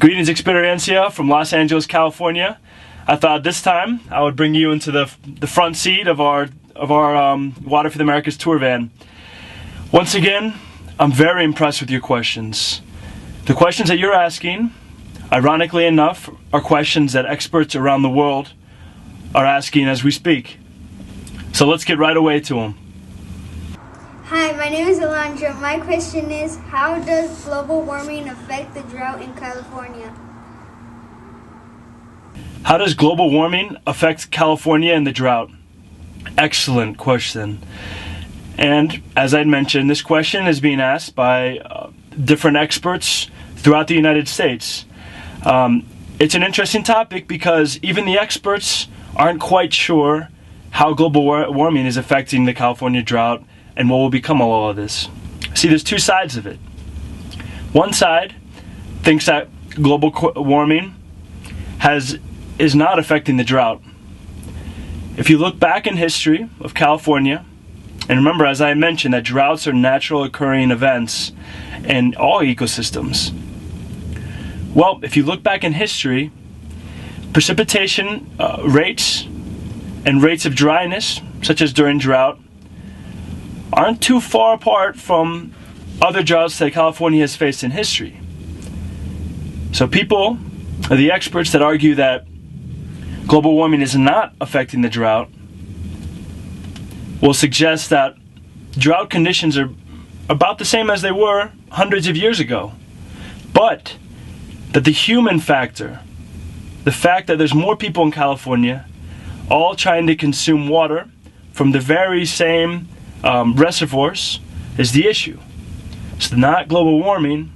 Greetings, Experiencia from Los Angeles, California. I thought this time I would bring you into the front seat of our Water for the Americas tour van. Once again, I'm very impressed with your questions. The questions that you're asking, ironically enough, are questions that experts around the world are asking as we speak. So let's get right away to them. Hi, my name is Alondra. My question is, how does global warming affect the drought in California? How does global warming affect California and the drought? Excellent question. And as I mentioned, this question is being asked by different experts throughout the United States. It's an interesting topic because even the experts aren't quite sure how global warming is affecting the California drought and what will become of all of this. See, there's two sides of it. One side thinks that global warming is not affecting the drought. If you look back in history of California, and remember, as I mentioned, that droughts are natural occurring events in all ecosystems. Well, if you look back in history, precipitation rates and rates of dryness, such as during drought, aren't too far apart from other droughts that California has faced in history. So people, the experts that argue that global warming is not affecting the drought, will suggest that drought conditions are about the same as they were hundreds of years ago, but that the human factor, the fact that there's more people in California all trying to consume water from the very same reservoirs, is the issue. It's not global warming,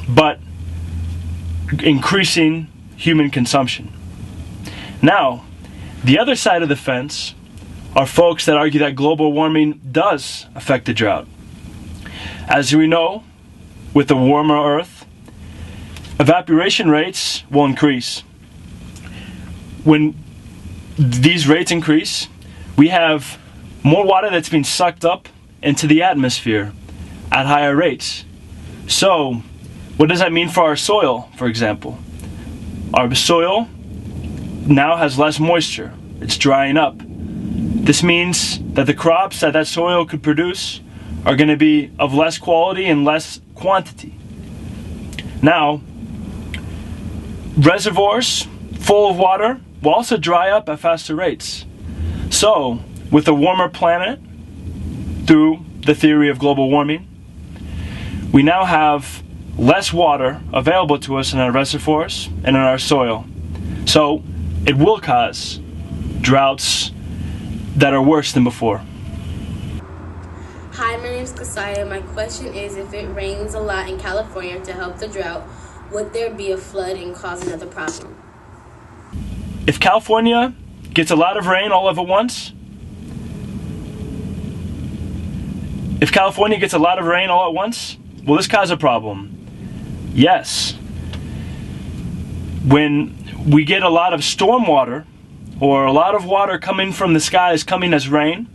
but increasing human consumption. Now, the other side of the fence are folks that argue that global warming does affect the drought. As we know, with a warmer Earth, evaporation rates will increase. When these rates increase, we have more water that's being sucked up into the atmosphere at higher rates. So, what does that mean for our soil, for example? Our soil now has less moisture. It's drying up. This means that the crops that soil could produce are going to be of less quality and less quantity. Now, reservoirs full of water will also dry up at faster rates. So, with a warmer planet, through the theory of global warming, we now have less water available to us in our reservoirs and in our soil. So it will cause droughts that are worse than before. Hi, my name is Kasaya. My question is, if it rains a lot in California to help the drought, would there be a flood and cause another problem? If California gets a lot of rain all at once, will this cause a problem? Yes. When we get a lot of storm water, or a lot of water coming from the skies coming as rain,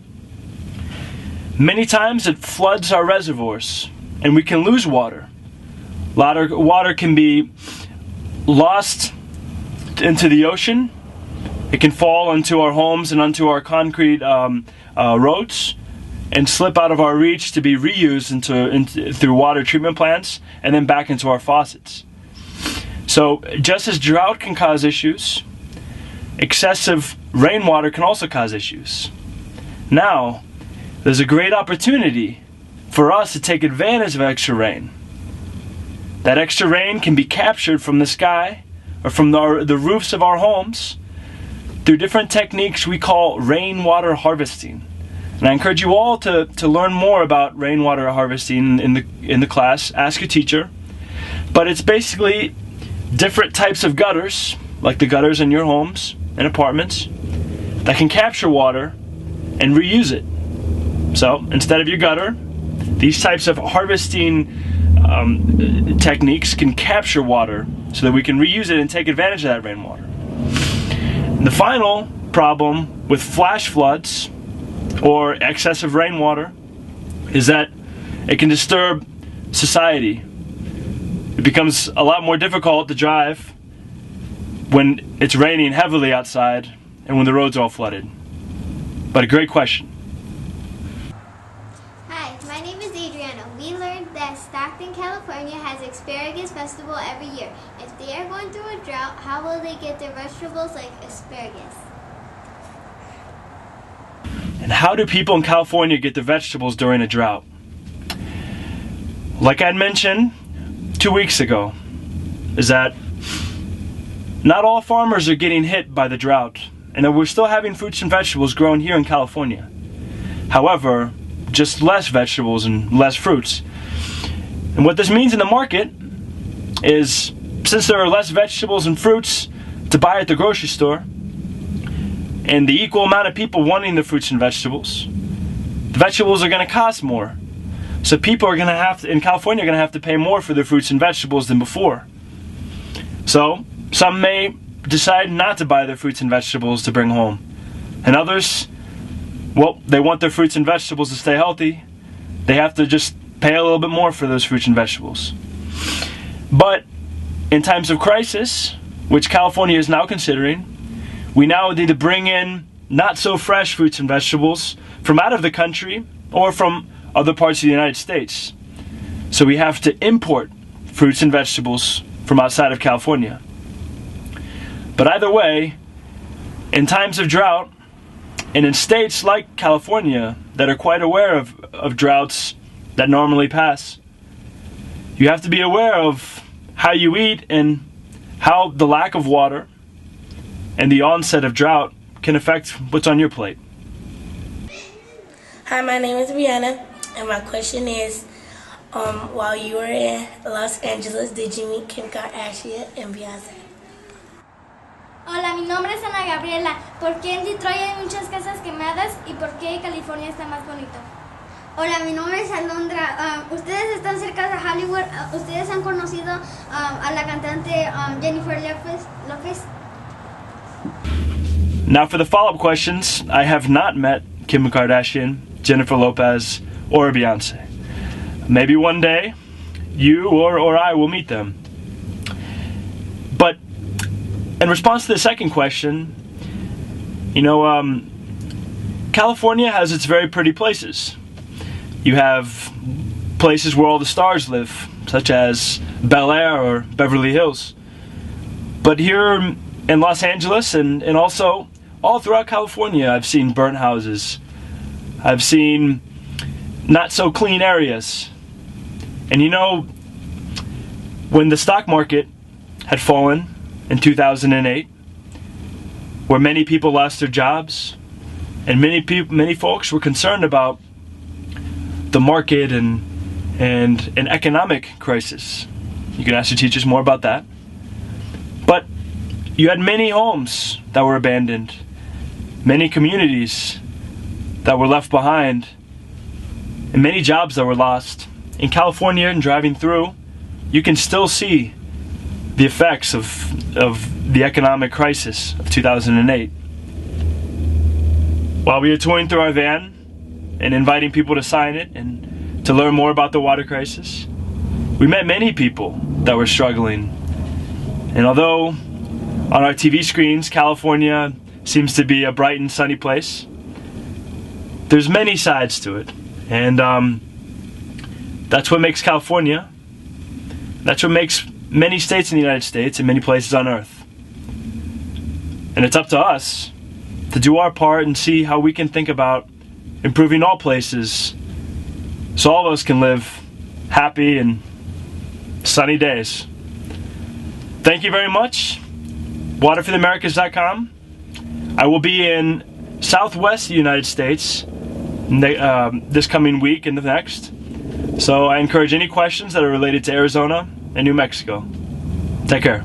many times it floods our reservoirs and we can lose water. A lot of water can be lost into the ocean. It can fall into our homes and onto our concrete roads and slip out of our reach to be reused through water treatment plants and then back into our faucets. So just as drought can cause issues, excessive rainwater can also cause issues. Now, there's a great opportunity for us to take advantage of extra rain. That extra rain can be captured from the sky or from the roofs of our homes through different techniques we call rainwater harvesting. And I encourage you all to learn more about rainwater harvesting in the class. Ask your teacher. But it's basically different types of gutters, like the gutters in your homes and apartments, that can capture water and reuse it. So instead of your gutter, these types of harvesting techniques can capture water so that we can reuse it and take advantage of that rainwater. And the final problem with flash floods or excessive rainwater is that it can disturb society. It becomes a lot more difficult to drive when it's raining heavily outside and when the roads are all flooded. But a great question. Hi, my name is Adriana. We learned that Stockton, California has Asparagus Festival every year. If they are going through a drought, how will they get their vegetables like asparagus? And how do people in California get their vegetables during a drought? Like I mentioned 2 weeks ago, is that not all farmers are getting hit by the drought, and that we're still having fruits and vegetables grown here in California. However, just less vegetables and less fruits. And what this means in the market is, since there are less vegetables and fruits to buy at the grocery store, and the equal amount of people wanting the fruits and vegetables, the vegetables are going to cost more. So people are going to have to, in California, are going to have to pay more for their fruits and vegetables than before. So some may decide not to buy their fruits and vegetables to bring home. And others, well, they want their fruits and vegetables to stay healthy. They have to just pay a little bit more for those fruits and vegetables. But in times of crisis, which California is now considering, we now need to bring in not so fresh fruits and vegetables from out of the country or from other parts of the United States. So we have to import fruits and vegetables from outside of California. But either way, in times of drought, and in states like California that are quite aware of droughts that normally pass, you have to be aware of how you eat and how the lack of water and the onset of drought can affect what's on your plate. Hi, my name is Brianna, and my question is, while you were in Los Angeles, did you meet Kim Kardashian and Beyonce? Hola, mi nombre es Ana Gabriela. ¿Por qué en Detroit hay muchas casas quemadas y por qué California está más bonito? Hola, mi nombre es Alondra. Ustedes están cerca de Hollywood. ¿Ustedes han conocido a la cantante Jennifer Lopez? Now for the follow-up questions, I have not met Kim Kardashian, Jennifer Lopez, or Beyonce. Maybe one day you or I will meet them. But in response to the second question, California has its very pretty places. You have places where all the stars live, such as Bel Air or Beverly Hills. But here in Los Angeles and also all throughout California, I've seen burnt houses. I've seen not so clean areas. And when the stock market had fallen in 2008, where many people lost their jobs, and many folks were concerned about the market and an economic crisis. You can ask your teachers more about that. But you had many homes that were abandoned, many communities that were left behind, and many jobs that were lost. In California, and driving through, you can still see the effects of the economic crisis of 2008. While we were touring through our van and inviting people to sign it and to learn more about the water crisis, we met many people that were struggling. And although on our TV screens California seems to be a bright and sunny place, there's many sides to it. And that's what makes California, that's what makes many states in the United States and many places on earth. And it's up to us to do our part and see how we can think about improving all places so all of us can live happy and sunny days. Thank you very much. WaterForTheAmericas.com. I will be in Southwest United States this coming week and the next. So I encourage any questions that are related to Arizona and New Mexico. Take care.